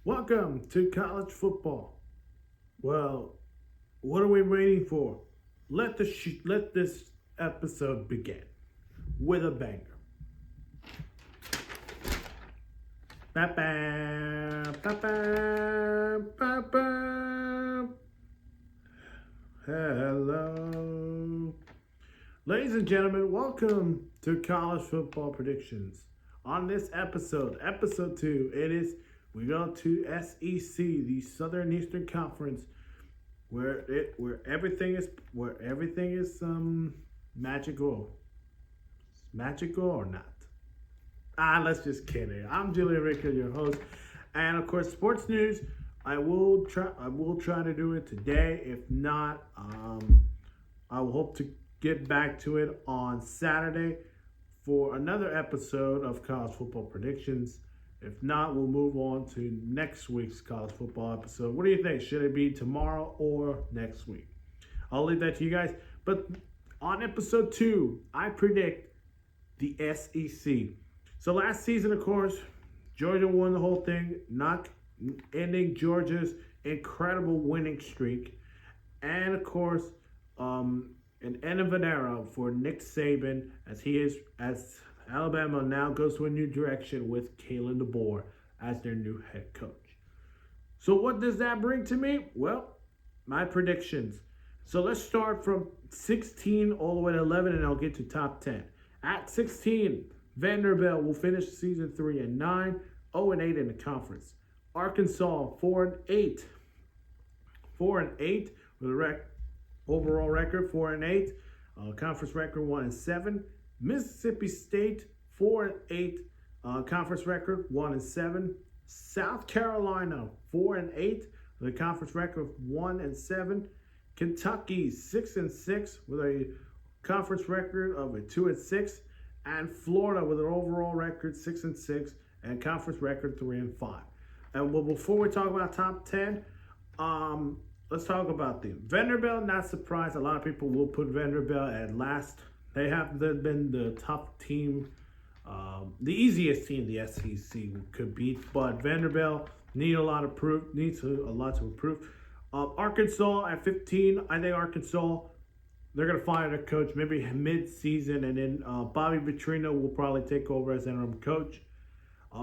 Welcome to college football. Well, what are we waiting for? Let this episode begin with a banger. Ba-bam, ba-bam, ba-bam. Hello. Ladies and gentlemen, welcome to College Football Predictions. On this episode 2, we go to SEC, the Southeastern Conference, where everything is magical. Magical or not? Let's just kidding. I'm Julian Rico, your host, and of course, sports news. I will try to do it today. If not, I will hope to get back to it on Saturday for another episode of College Football Predictions. If not, we'll move on to next week's college football episode. What do you think? Should it be tomorrow or next week? I'll leave that to you guys. But on episode 2, I predict the SEC. So last season, of course, Georgia won the whole thing, not ending Georgia's incredible winning streak. And of course, an end of an era for Nick Saban as Alabama now goes to a new direction with Kalen DeBoer as their new head coach. So what does that bring to me? Well, my predictions. So let's start from 16 all the way to 11, and I'll get to top 10. At 16, Vanderbilt will finish season 3-9, 0-8 in the conference. Arkansas 4-8, 4-8 with a overall record 4-8, conference record 1-7. Mississippi State 4-8, conference record 1-7. South Carolina 4-8 with a conference record 1-7. Kentucky 6-6 with a conference record of a 2-6, and Florida with an overall record 6-6 and conference record 3-5. And well, before we talk about top 10, let's talk about them. Vanderbilt, not surprised. A lot of people will put Vanderbilt at last. They have been the tough team, the easiest team the SEC could beat. But Vanderbilt needs a lot to improve. Arkansas at 15, I think Arkansas, they're going to fire their coach maybe mid-season, and then Bobby Petrino will probably take over as interim coach.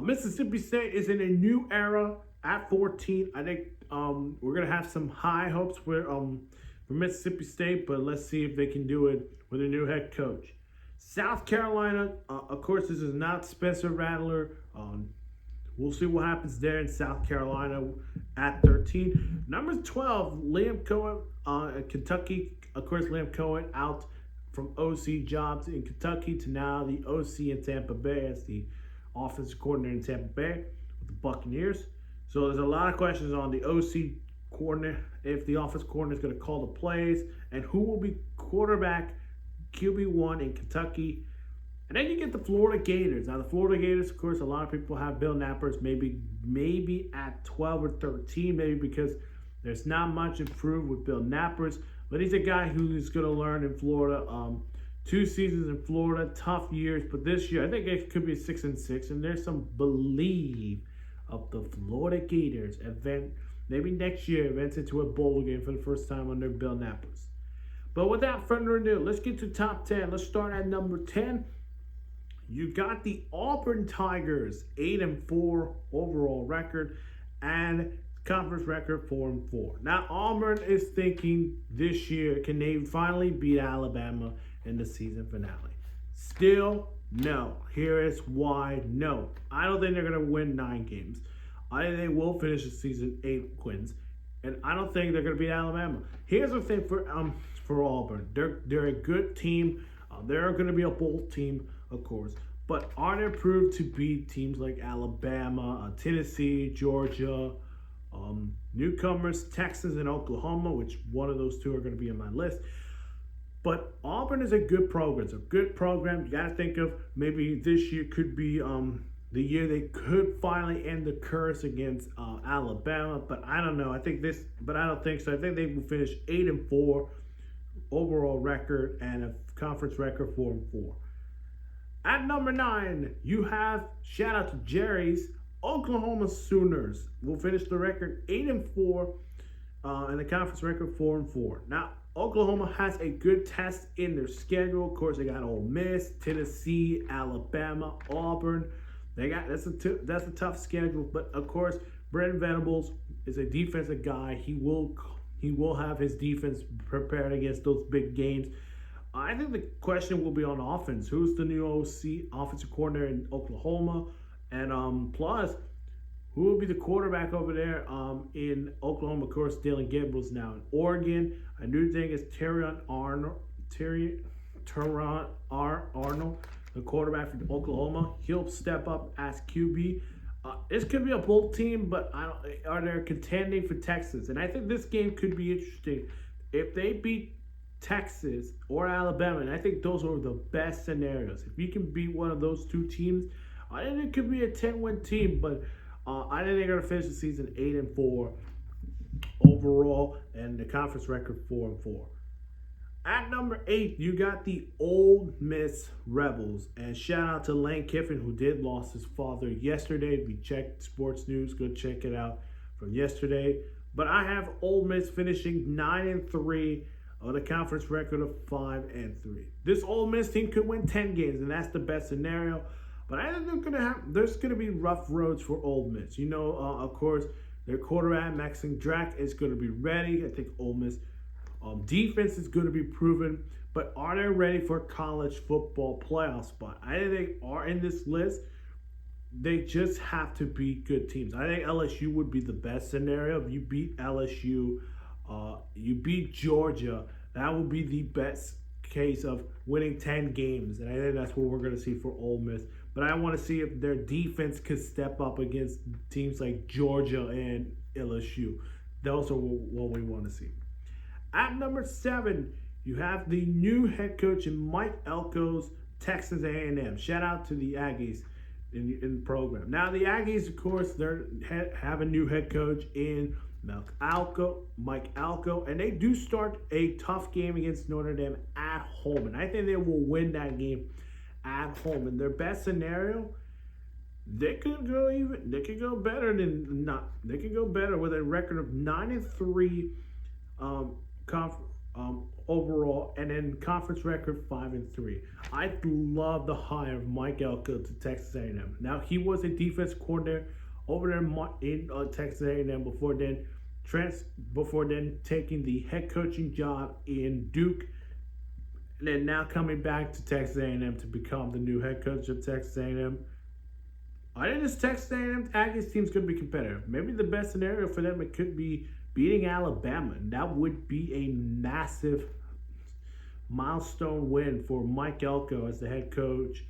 Mississippi State is in a new era at 14. I think we're going to have some high hopes for Mississippi State, but let's see if they can do it with a new head coach. South Carolina, of course, this is not Spencer Rattler. We'll see what happens there in South Carolina at 13. Number 12, Liam Cohen, Kentucky. Of course, Liam Cohen out from OC jobs in Kentucky to now the OC in Tampa Bay as the offensive coordinator in Tampa Bay with the Buccaneers. So there's a lot of questions on the OC coordinator, if the offensive coordinator is going to call the plays, and who will be quarterback QB1 in Kentucky. And then you get the Florida Gators. Now the Florida Gators, of course, a lot of people have Bill Nappers maybe at 12 or 13, maybe because there's not much improved with Bill Nappers. But he's a guy who's going to learn in Florida. 2 seasons in Florida, tough years. But this year, I think it could be 6-6. And there's some belief of the Florida Gators maybe next year advance into a bowl game for the first time under Bill Nappers. But without further ado, let's get to top 10. Let's start at number 10. You got the Auburn Tigers, 8-4 overall record, and conference record 4-4. Now Auburn is thinking this year, can they finally beat Alabama in the season finale? Still, no. Here is why no. I don't think they're going to win 9 games. I think they will finish the season 8 wins, and I don't think they're going to beat Alabama. Here's the thing for Auburn. They're a good team. They're going to be a bowl team, of course. But are they proved to beat teams like Alabama, Tennessee, Georgia, newcomers, Texas, and Oklahoma, which one of those two are going to be on my list. But Auburn is a good program. It's a good program. You got to think of maybe this year could be the year they could finally end the curse against Alabama. But I don't know. I don't think so. I think they will finish 8-4 overall record and a conference record 4-4. At number 9, you have, shout out to Jerry's, Oklahoma Sooners will finish the record 8-4, and the conference record 4-4. Now, Oklahoma has a good test in their schedule. Of course, they got Ole Miss, Tennessee, Alabama, Auburn. That's a tough schedule, but of course, Brent Venables is a defensive guy. He will have his defense prepared against those big games. I think the question will be on offense. Who's the new OC offensive coordinator in Oklahoma? And plus, who will be the quarterback over there in Oklahoma? Of course, Dylan Gabriel's now in Oregon. A new thing is Terron Arnold, the quarterback from Oklahoma. He'll step up as QB. This could be a bold team, but are they contending for Texas? And I think this game could be interesting. If they beat Texas or Alabama, and I think those are the best scenarios. If you can beat one of those two teams, I think it could be a 10-win team, but I think they're going to finish the season 8-4 overall, and the conference record 4-4. At number 8, you got the Ole Miss Rebels, and shout out to Lane Kiffin, who did lose his father yesterday. If you checked sports news, go check it out from yesterday. But I have Ole Miss finishing 9-3 on a conference record of 5-3. This Ole Miss team could win 10 games, and that's the best scenario. But I think there's gonna be rough roads for Ole Miss. Of course, their quarterback Maxine Drack is gonna be ready. I think Ole Miss defense is gonna be proven. But are they ready for a college football playoff spot? I think they are in this list. They just have to beat good teams. I think LSU would be the best scenario. If you beat LSU, you beat Georgia, that would be the best case of winning 10 games. And I think that's what we're going to see for Ole Miss. But I want to see if their defense could step up against teams like Georgia and LSU. Those are what we want to see. At number 7, you have the new head coach in Mike Elko's Texas A&M. Shout out to the Aggies in the program. Now, the Aggies, of course, have a new head coach in Mike Elko, and they do start a tough game against Notre Dame at home, and I think they will win that game at home. In their best scenario, they could go better with a record of 9-3 overall, and then conference record 5-3. I love the hire of Mike Elko to Texas A&M. Now, he was a defense coordinator over there in Texas A&M before then taking the head coaching job in Duke, and then now coming back to Texas A&M to become the new head coach of Texas A&M. I think this Texas A&M Aggies team is going to be competitive. Maybe the best scenario for them, it could be beating Alabama, and that would be a massive milestone win for Mike Elko as the head coach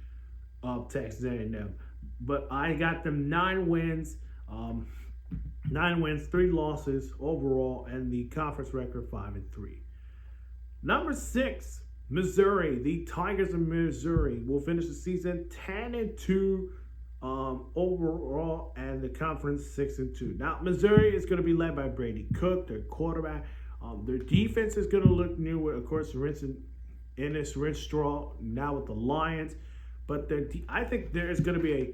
of Texas A&M. But I got them 9 wins, 3 losses overall, and the conference record 5-3. Number 6, Missouri. The Tigers of Missouri will finish the season 10-2 overall, and the conference 6-2. Now, Missouri is going to be led by Brady Cook, their quarterback. Their defense is going to look new with, of course, Ennis Rinstraw now with the Lions. But I think there is going to be a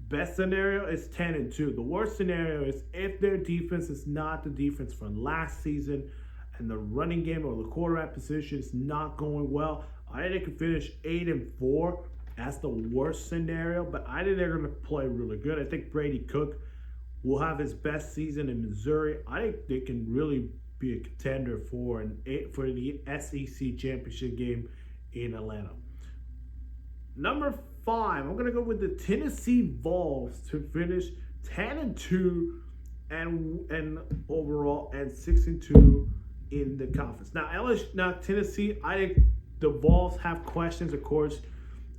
best scenario is 10-2. The worst scenario is if their defense is not the defense from last season, and the running game or the quarterback position is not going well. I think they could finish 8-4. That's the worst scenario, but I think they're going to play really good. I think Brady Cook will have his best season in Missouri. I think they can really be a contender for the SEC championship game in Atlanta. Number 5, I'm going to go with the Tennessee Vols to finish 10-2 and overall, and 6-2 in the conference. Now Tennessee, I think the Vols have questions, of course,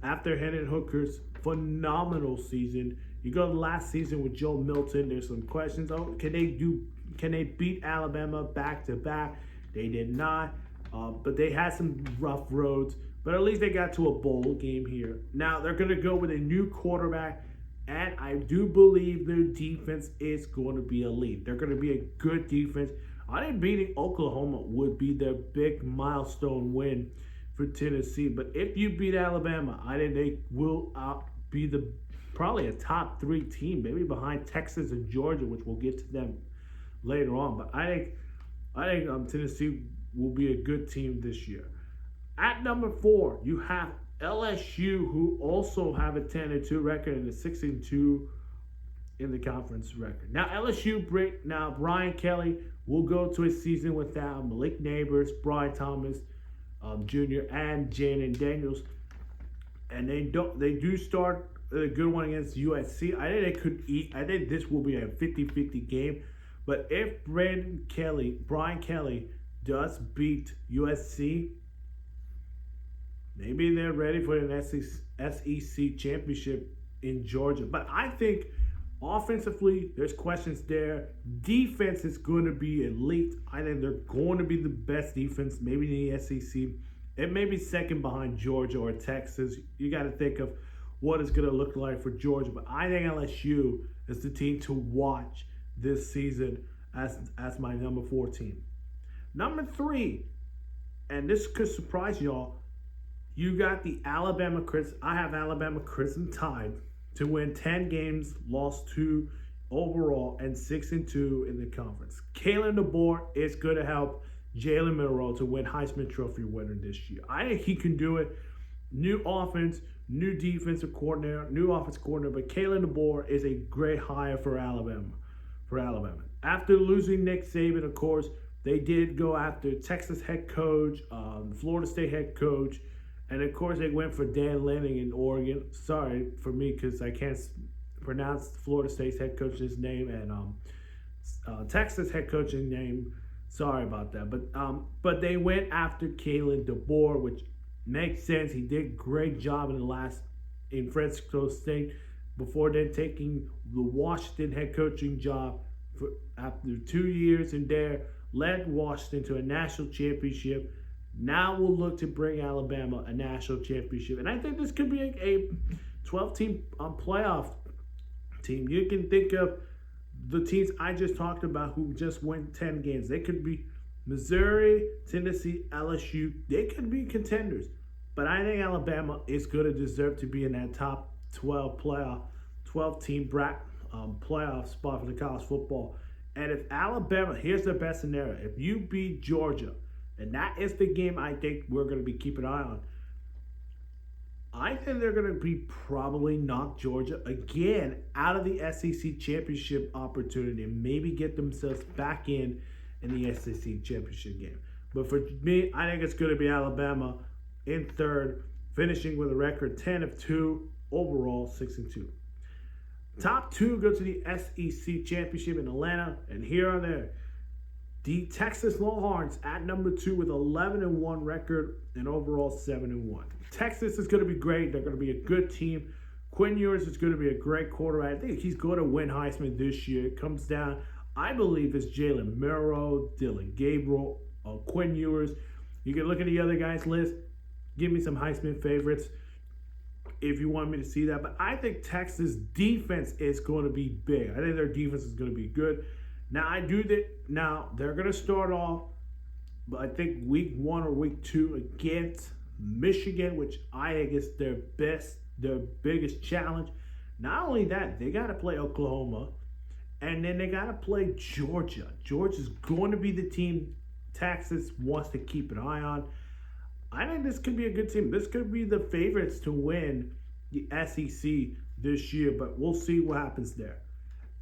after Hendon Hooker's phenomenal season. You go to last season with Joe Milton, there's some questions. Can they beat Alabama back to back? They did not, but they had some rough roads. But at least they got to a bowl game here. Now they're going to go with a new quarterback, and I do believe their defense is going to be elite. They're going to be a good defense. I think beating Oklahoma would be their big milestone win for Tennessee. But if you beat Alabama, I think they will be probably a top 3 team, maybe behind Texas and Georgia, which we'll get to them later on. But I think Tennessee will be a good team this year. At number 4, you have LSU, who also have a 10-2 record and a 6-2 in the conference record. Now Brian Kelly will go to a season without Malik Neighbors, Brian Thomas Jr., and Jaden Daniels, and they do start a good one against USC. I think this will be a 50-50 game. But if Brian Kelly does beat USC, maybe they're ready for an SEC championship in Georgia. But I think offensively, there's questions there. Defense is going to be elite. I think they're going to be the best defense, maybe in the SEC. It may be second behind Georgia or Texas. You got to think of what it's going to look like for Georgia. But I think LSU is the team to watch this season as my number 4 team. Number 3, and this could surprise y'all, you got the Alabama Crimson. I have Alabama Crimson Tide to win 10 games, lost 2 overall, and 6-2 in the conference. Kalen DeBoer is going to help Jalen Milroe to win Heisman Trophy winner this year. I think he can do it. New offense, new defensive coordinator, new offensive coordinator, but Kalen DeBoer is a great hire for Alabama. After losing Nick Saban, of course, they did go after Texas head coach, Florida State head coach, and of course they went for Dan Lanning in Oregon. Sorry for me because I can't pronounce Florida State's head coach's name and Texas head coach's name. Sorry about that. But they went after Kalen DeBoer, which makes sense. He did a great job in Fresno State before then taking the Washington head coaching job after 2 years in there, led Washington to a national championship. Now we'll look to bring Alabama a national championship. And I think this could be a 12-team playoff team. You can think of the teams I just talked about who just won 10 games. They could be Missouri, Tennessee, LSU. They could be contenders. But I think Alabama is going to deserve to be in that top 12-team playoff spot for the college football. And if Alabama, here's the best scenario. If you beat Georgia, and that is the game I think we're going to be keeping an eye on, I think they're going to be probably knock Georgia again out of the SEC championship opportunity and maybe get themselves back in the SEC championship game. But for me, I think it's going to be Alabama in third, finishing with a record 10-2, overall 6-2. Top 2 go to the SEC championship in Atlanta, and here are there. The Texas Longhorns at number 2 with 11-1 record and overall 7-1. Texas is going to be great. They're going to be a good team. Quinn Ewers is going to be a great quarterback. I think he's going to win Heisman this year. It comes down, I believe, it's Jalen Milroe, Dylan Gabriel, Quinn Ewers. You can look at the other guys' list. Give me some Heisman favorites if you want me to see that. But I think Texas' defense is going to be big. I think their defense is going to be good. Now, they're going to start off, but I think week 1 or week 2 against Michigan, which I think is their biggest challenge. Not only that, they got to play Oklahoma, and then they got to play Georgia. Georgia's going to be the team Texas wants to keep an eye on. I think this could be a good team. This could be the favorites to win the SEC this year, but we'll see what happens there.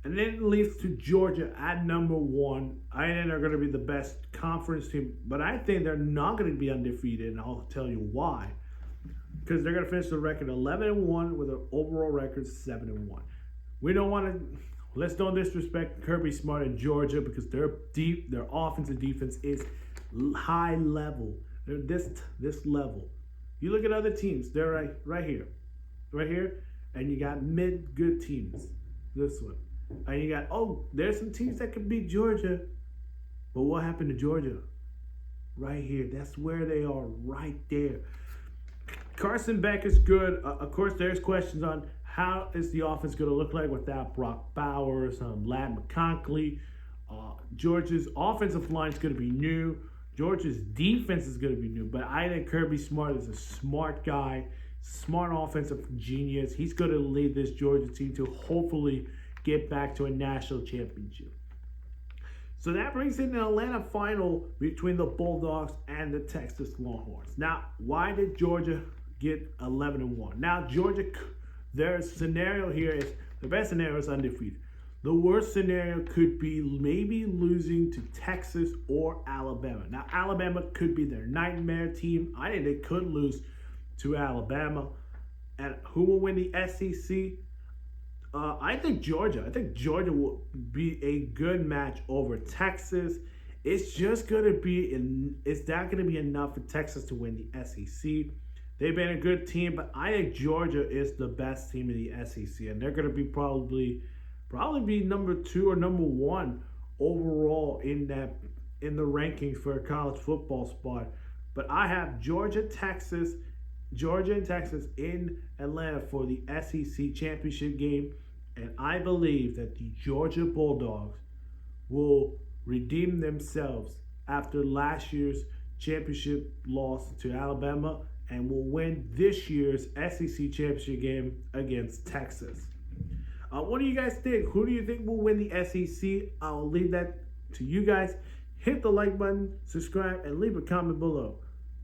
And then it leads to Georgia at number 1. I think they're going to be the best conference team, but I think they're not going to be undefeated, and I'll tell you why. Because they're going to finish the record 11-1 with an overall record 7-1. We don't want to. Let's don't disrespect Kirby Smart in Georgia because their offense and defense is high level. They're this level. You look at other teams, they're right here, and you got good teams. This one. And you got, there's some teams that could beat Georgia. But what happened to Georgia? Right here. That's where they are, right there. Carson Beck is good. Of course, there's questions on how is the offense going to look like without Brock Bowers, Ladd McConkey. Georgia's offensive line is going to be new. Georgia's defense is going to be new. But I think Kirby Smart is a smart guy. smart offensive genius. He's going to lead this Georgia team to hopefully get back to a national championship. So that brings in the Atlanta final between the Bulldogs and the Texas Longhorns. Now, why did Georgia get 11-1? Now, Georgia, their scenario here is, the best scenario is undefeated. The worst scenario could be maybe losing to Texas or Alabama. Now, Alabama could be their nightmare team. I think they could lose to Alabama. And who will win the SEC? I think Georgia. I think Georgia will be a good match over Texas. It's just going to be, it's not going to be enough for Texas to win the SEC. They've been a good team, but I think Georgia is the best team in the SEC, and they're going to be probably be number 2 or number 1 overall in the rankings for a college football spot. But I have Georgia and Texas in Atlanta for the SEC championship game, and I believe that the Georgia Bulldogs will redeem themselves after last year's championship loss to Alabama and will win this year's SEC championship game against Texas. What do you guys think? Who do you think will win the SEC? I'll leave that to you guys. Hit the like button, subscribe, and leave a comment below.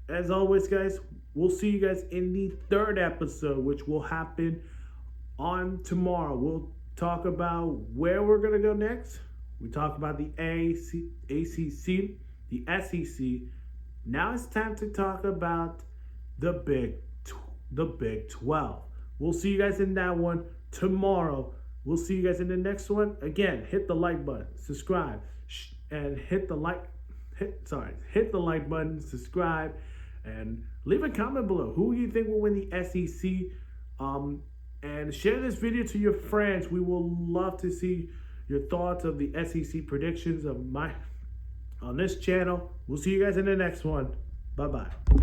As always, guys, we'll see you guys in the 3rd episode, which will happen on tomorrow. We'll talk about where we're going to go next. We talk about the ACC, the SEC. Now it's time to talk about the Big 12. We'll see you guys in that one tomorrow. We'll see you guys in the next one. Again, hit the like button, subscribe, and hit the like button, subscribe, and leave a comment below. Who do you think will win the SEC? And share this video to your friends. We will love to see your thoughts of the SEC predictions on this channel. We'll see you guys in the next one. Bye-bye.